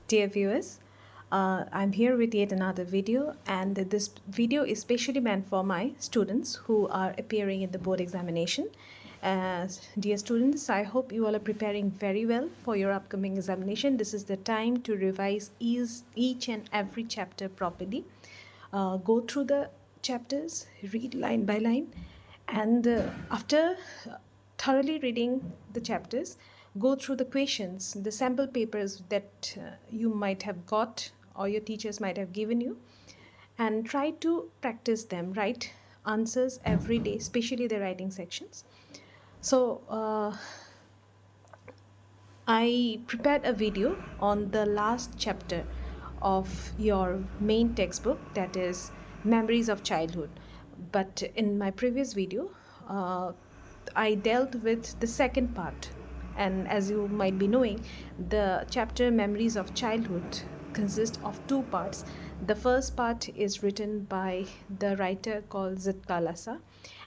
Dear viewers, I'm here with yet another video, and this video is specially meant for my students who are appearing in the board examination. Dear students, I hope you all are preparing very well for your upcoming examination. This is the time to revise each and every chapter properly. Go through the chapters, read line by line, and after thoroughly reading the chapters, go through the questions, the sample papers that you might have got or your teachers might have given you, and try to practice them. Write answers every day, especially the writing sections. So I prepared a video on the last chapter of your main textbook, that is Memories of Childhood. But in my previous video, I dealt with the second part. And as you might be knowing, the chapter Memories of Childhood consists of two parts. The first part is written by the writer called Zitkala,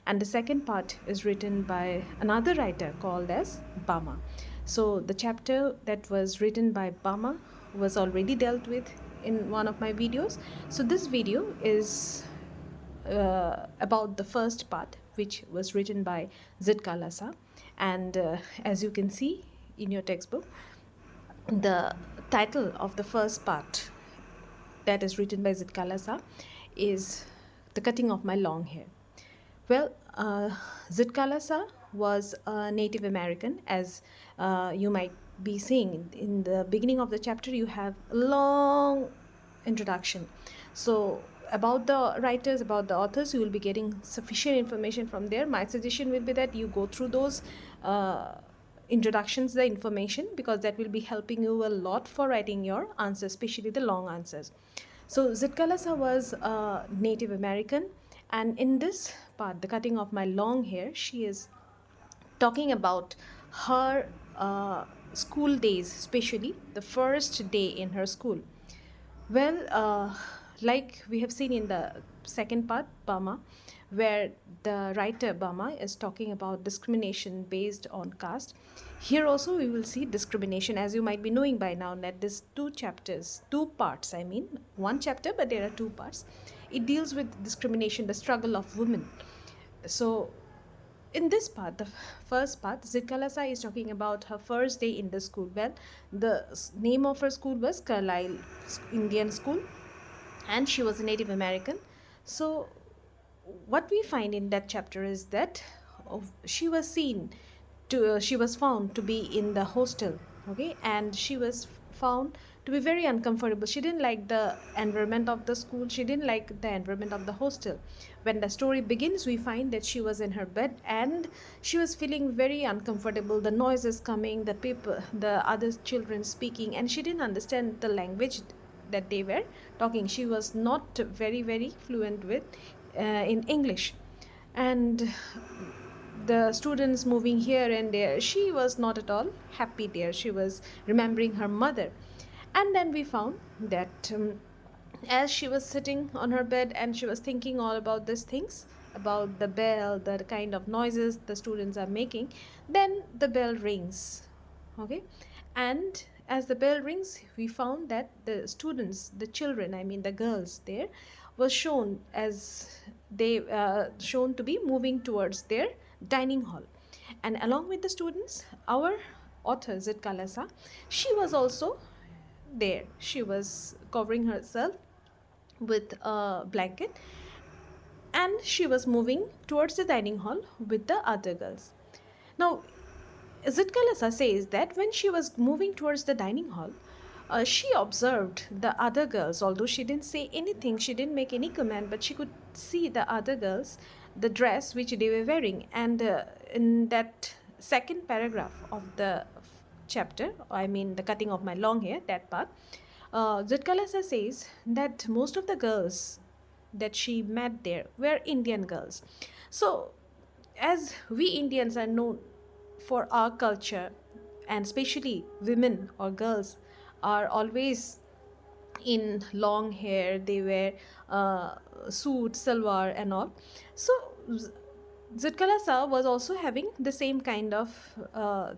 and the second part is written by another writer called as Bama. So the chapter that was written by Bama was already dealt with in one of my videos. So this video is about the first part, which was written by Zitkala, and as you can see in your textbook, the title of the first part that is written by Zitkala is The Cutting of My Long Hair. Well, Zitkala was a Native American, as you might be seeing in the beginning of the chapter. You have a long introduction. So about the writers, about the authors, you will be getting sufficient information from there. My suggestion will be that you go through those introductions, the information, because that will be helping you a lot for writing your answers, especially the long answers. So Zitkala was a Native American, and in this part, The Cutting of My Long Hair, she is talking about her school days, especially the first day in her school. Well, like we have seen in the second part, Bama, where the writer Bama is talking about discrimination based on caste. Here also we will see discrimination, as you might be knowing by now that there's two chapters, two parts, I mean, one chapter, but there are two parts. It deals with discrimination, the struggle of women. So in this part, the first part, Zitkala is talking about her first day in the school. Well, the name of her school was Carlisle Indian School, and she was a Native American. So what we find in that chapter is that she was seen to she was found to be in the hostel, okay, and she was found to be very uncomfortable. She didn't like the environment of the school, she didn't like the environment of the hostel. When the story begins, we find that she was in her bed and she was feeling very uncomfortable. The noise is coming, the people, the other children speaking, and she didn't understand the language that they were talking. She was not very fluent with in English, and the students moving here and there, she was not at all happy there. She was remembering her mother. And then we found that as she was sitting on her bed and she was thinking all about these things, about the bell, the kind of noises the students are making, then the bell rings, okay. And as the bell rings, we found that the students, the children, I mean the girls there, was shown as they shown to be moving towards their dining hall. And along with the students, our author Zitkala, she was also there. She was covering herself with a blanket, and she was moving towards the dining hall with the other girls. Now Zitkala says that when she was moving towards the dining hall, she observed the other girls. Although she didn't say anything, she didn't make any comment, but she could see the other girls, the dress which they were wearing. And in that second paragraph of the chapter, I mean the cutting of my long hair, that part, Zitkala says that most of the girls that she met there were Indian girls. So as we Indians are known for our culture, and especially women or girls are always in long hair, they wear suit, salwar and all. So Zitkalasa was also having the same kind of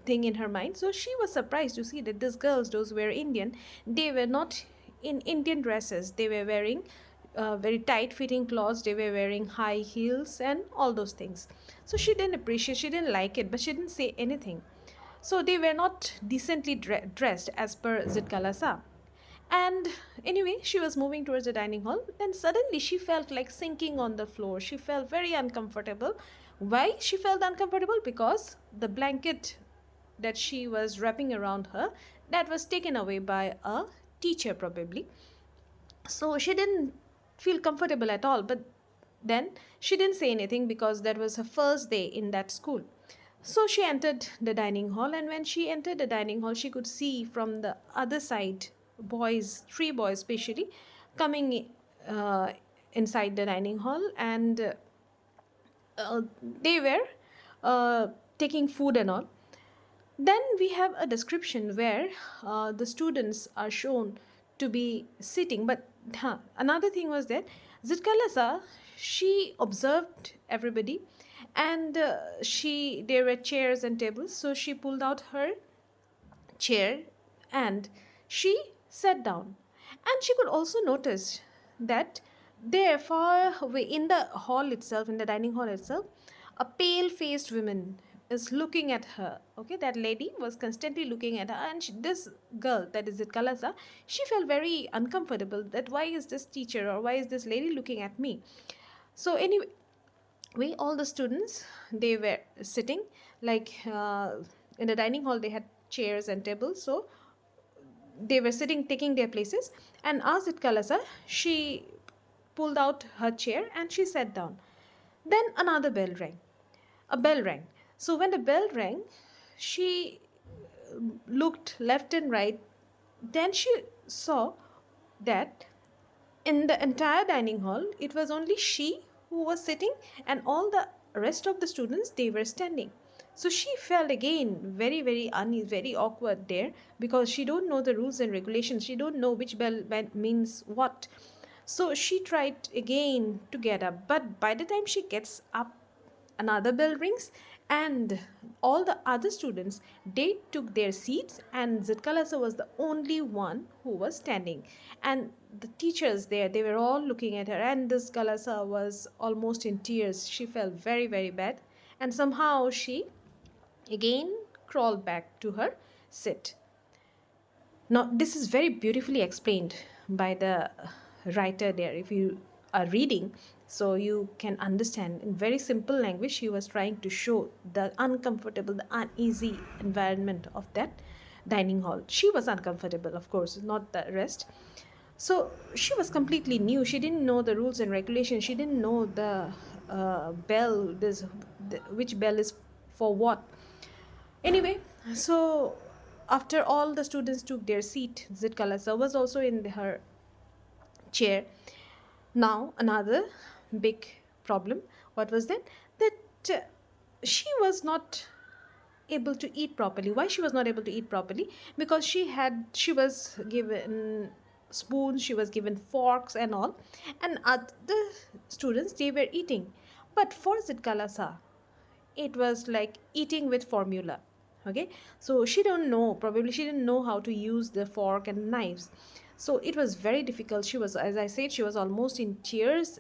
thing in her mind. So she was surprised to see that these girls, those were Indian, they were not in Indian dresses. They were wearing very tight fitting clothes, they were wearing high heels, and all those things. So she didn't appreciate, she didn't like it, but she didn't say anything. So they were not decently dressed as per Zitkalasa. And anyway, she was moving towards the dining hall. Then suddenly she felt like sinking on the floor. She felt very uncomfortable. Why she felt uncomfortable? Because the blanket that she was wrapping around her, that was taken away by a teacher probably. So she didn't feel comfortable at all. But then she didn't say anything because that was her first day in that school. So she entered the dining hall, and when she entered the dining hall, she could see from the other side boys, three boys especially, coming uh, inside the dining hall, and they were uh, taking food and all. Then we have a description where the students are shown to be sitting. But another thing was that Zitkalasa, she observed everybody, and there were chairs and tables. So she pulled out her chair and she sat down. And she could also notice that there, far away in the hall itself, in the dining hall itself, a pale faced woman is looking at her. Okay, that lady was constantly looking at her, and this girl, that is it, Kalasa, she felt very uncomfortable that why is this teacher or why is this lady looking at me. So, anyway, we all the students, they were sitting like in the dining hall, they had chairs and tables. So they were sitting taking their places, and asked Kalasa, she pulled out her chair and she sat down. Then another bell rang, a bell rang. So when the bell rang, she looked left and right. Then she saw that in the entire dining hall, it was only she who was sitting, and all the rest of the students, they were standing. So she felt again very very uneasy, very awkward there, because she don't know the rules and regulations, she don't know which bell means what. So she tried again to get up, but by the time she gets up, another bell rings, and all the other students, they took their seats, and Zitkalasa was the only one who was standing. And the teachers there, they were all looking at her, and this Kalasa was almost in tears. She felt very very bad, and somehow she again crawled back to her seat. Now, this is very beautifully explained by the writer there. If you are reading, so you can understand in very simple language, she was trying to show the uncomfortable, the uneasy environment of that dining hall. She was uncomfortable, of course, not the rest. So she was completely new. She didn't know the rules and regulations. She didn't know the bell, which bell is for what. Anyway, so after all the students took their seat, Zitkalasa was also in her chair. Now, another big problem. What was that? That she was not able to eat properly. Why she was not able to eat properly? Because she was given spoons, she was given forks and all, and other students, they were eating. But for Zitkalasa, it was like eating with formula. Okay, so she don't know, probably she didn't know how to use the fork and knives. So it was very difficult. She was, as I said, she was almost in tears,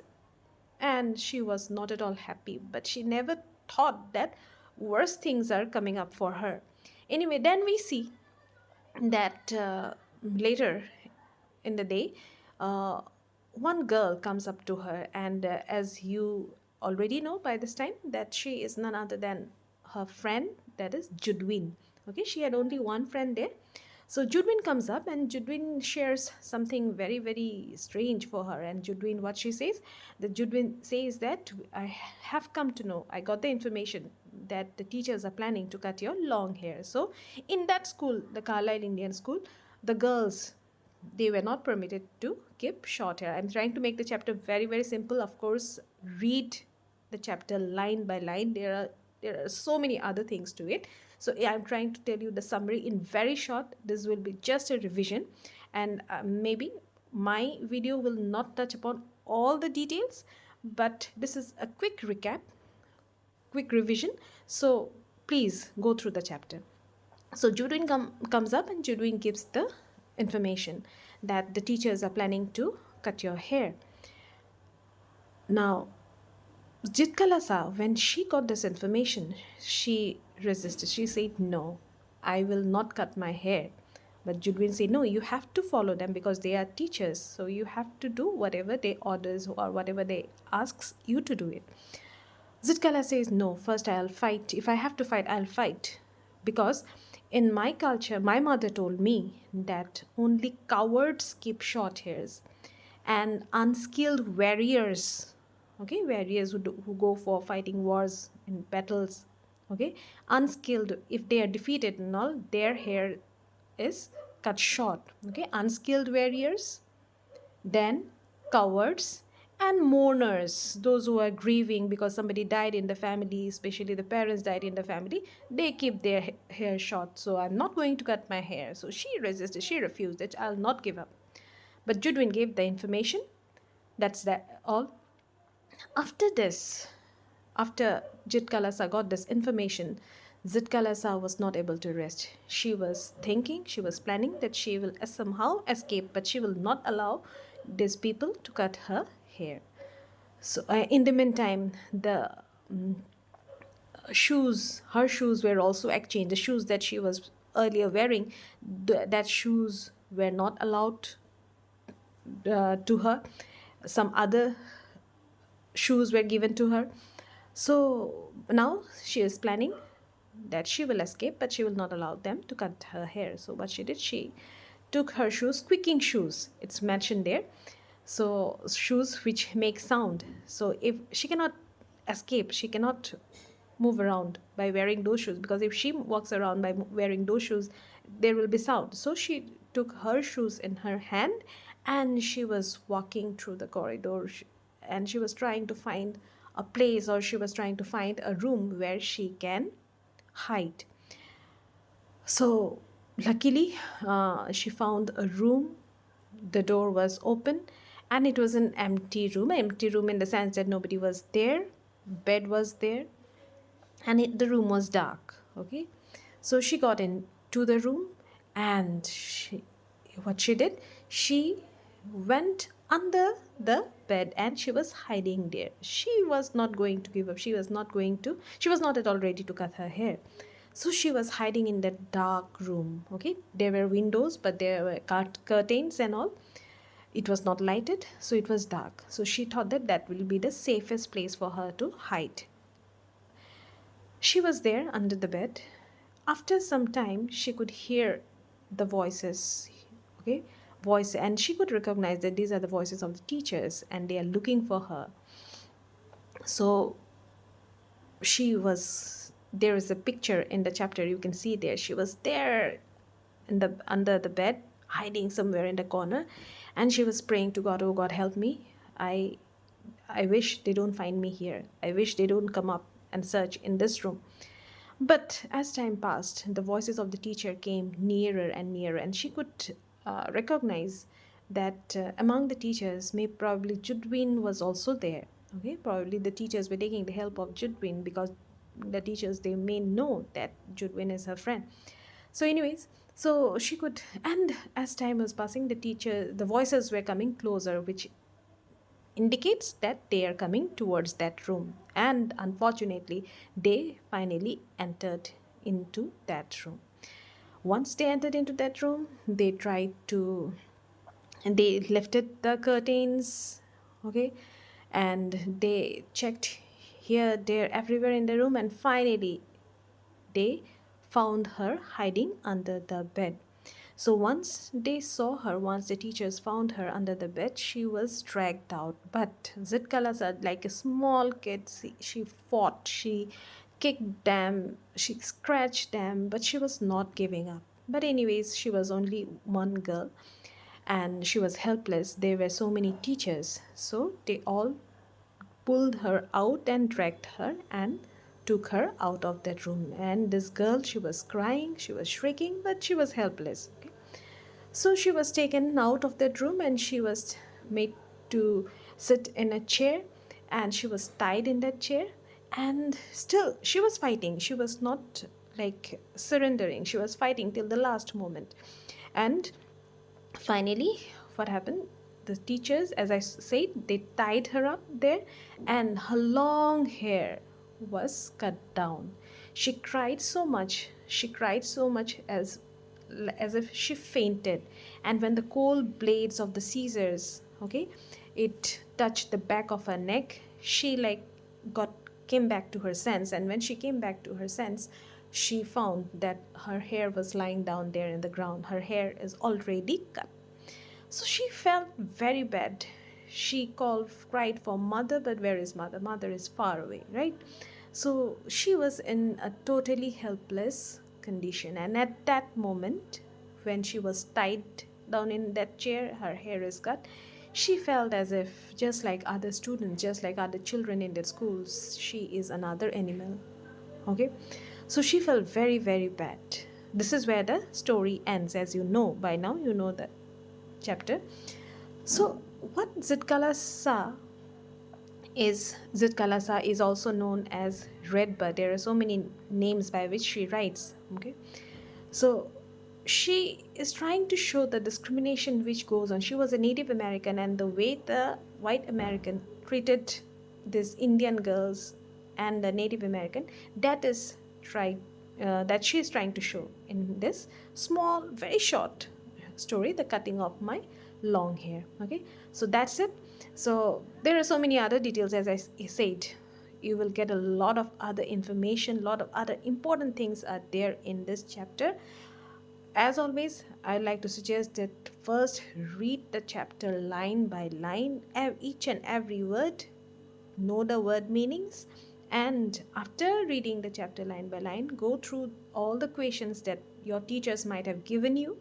and she was not at all happy, but she never thought that worse things are coming up for her. Anyway, then we see that later in the day, uh, one girl comes up to her, and as you already know by this time, that she is none other than her friend, that is Judwin. Okay, she had only one friend there. So Judwin comes up, and Judwin shares something very very strange for her. And Judwin, what she says, the Judwin says that I have come to know, I got the information that the teachers are planning to cut your long hair. So in that school, the Carlisle Indian School, the girls, they were not permitted to keep short hair. I'm trying to make the chapter very very simple. Of course, read the chapter line by line. There are so many other things to it. So yeah, I'm trying to tell you the summary in very short. This will be just a revision, and maybe my video will not touch upon all the details, but this is a quick recap, quick revision. So please go through the chapter. So Judwin comes up, and Judwin gives the information that the teachers are planning to cut your hair. Now, Zitkala Sa, when she got this information, she resisted. She said, "No, I will not cut my hair." But Judwin said, "No, you have to follow them because they are teachers. So you have to do whatever they orders or whatever they asks you to do it." Zitkala says, "No, first I'll fight. If I have to fight, I'll fight. Because in my culture, my mother told me that only cowards keep short hairs, and unskilled warriors, okay, warriors who go for fighting wars and battles, okay, unskilled, if they are defeated and all, their hair is cut short. Okay, unskilled warriors, then cowards, and mourners, those who are grieving because somebody died in the family, especially the parents died in the family, they keep their hair short. So I'm not going to cut my hair." So she resisted, she refused it. "I'll not give up." But Judwin gave the information. That's that all. After this, after Jitkalasa got this information, Zitkalasa was not able to rest. She was thinking, she was planning that she will somehow escape, but she will not allow these people to cut her hair. So, in the meantime, the shoes, her shoes were also exchanged. The shoes that she was earlier wearing, that shoes were not allowed to her. Some other shoes were given to her. So now she is planning that she will escape, but she will not allow them to cut her hair. So what she did, she took her shoes, squeaking shoes, it's mentioned there. So shoes which make sound. So if she cannot escape, she cannot move around by wearing those shoes, because if she walks around by wearing those shoes, there will be sound. So she took her shoes in her hand, and she was walking through the corridor, and she was trying to find a place, or she was trying to find a room where she can hide. So luckily, she found a room. The door was open, and it was an empty room in the sense that nobody was there. Bed was there, and the room was dark. Okay, so she got into the room, and what she did, she went under the bed, and she was hiding there. She was not going to give up. She was not at all ready to cut her hair. So she was hiding in that dark room. Okay, there were windows, but there were curtains and all. It was not lighted, so it was dark. So she thought that that will be the safest place for her to hide. She was there under the bed. After some time, she could hear the voices, okay, voice, and she could recognize that these are the voices of the teachers, and they are looking for her. So she was, there is a picture in the chapter, you can see there, she was there in the under the bed, hiding somewhere in the corner, and she was praying to God, "Oh God, help me. I wish they don't find me here. I wish they don't come up and search in this room." But as time passed, the voices of the teacher came nearer and nearer, and she could recognize that among the teachers, may probably Judwin was also there. Okay, probably the teachers were taking the help of Judwin, because the teachers, they may know that Judwin is her friend. So, anyways, so she could, and as time was passing, the voices were coming closer, which indicates that they are coming towards that room. And unfortunately, they finally entered into that room. Once they entered into that room, they tried to, and they lifted the curtains, okay, and they checked here, there, everywhere in the room, and finally they found her hiding under the bed. So once they saw her, once the teachers found her under the bed, she was dragged out. But Zitkala said, like a small kid, she fought, she kicked them, she scratched them, but she was not giving up. But, anyways, she was only one girl, and she was helpless. There were so many teachers, so they all pulled her out and dragged her and took her out of that room. And this girl, she was crying, she was shrieking, but she was helpless. Okay? So she was taken out of that room, and she was made to sit in a chair, and she was tied in that chair, And still she was fighting, she was not like surrendering, she was fighting till the last moment. And finally, what happened, the teachers, as I said, they tied her up there, and her long hair was cut down. She cried so much, she cried so much, as if she fainted. And when the cold blades of the scissors, okay, it touched the back of her neck, she like got came back to her sense. And when she came back to her sense, she found that her hair was lying down there in the ground. Her hair is already cut. So she felt very bad. She cried for mother, but where is mother? Mother is far away, right? So she was in a totally helpless condition. And at that moment, when she was tied down in that chair, her hair is cut, she felt as if, just like other students, just like other children in their schools, she is another animal. Okay? So she felt very, very bad. This is where the story ends. As you know, by now, you know the chapter. So, what Zitkalasa is also known as Redbud. There are so many names by which she writes. Okay, so she is trying to show the discrimination which goes on. She was a Native American, and the way the white American treated these Indian girls and the Native American, that is that she is trying to show in this small, very short story, the cutting of my long hair. Okay, so that's it. So there are so many other details, as I said. You will get a lot of other information, lot of other important things are there in this chapter. As always, I like to suggest that first read the chapter line by line, each and every word, know the word meanings, and after reading the chapter line by line, go through all the questions that your teachers might have given you,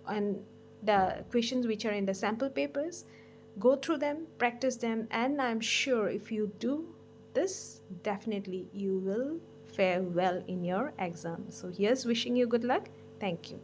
and the questions which are in the sample papers. Go through them, practice them, and I'm sure if you do this, definitely you will fare well in your exam. So here's wishing you good luck. Thank you.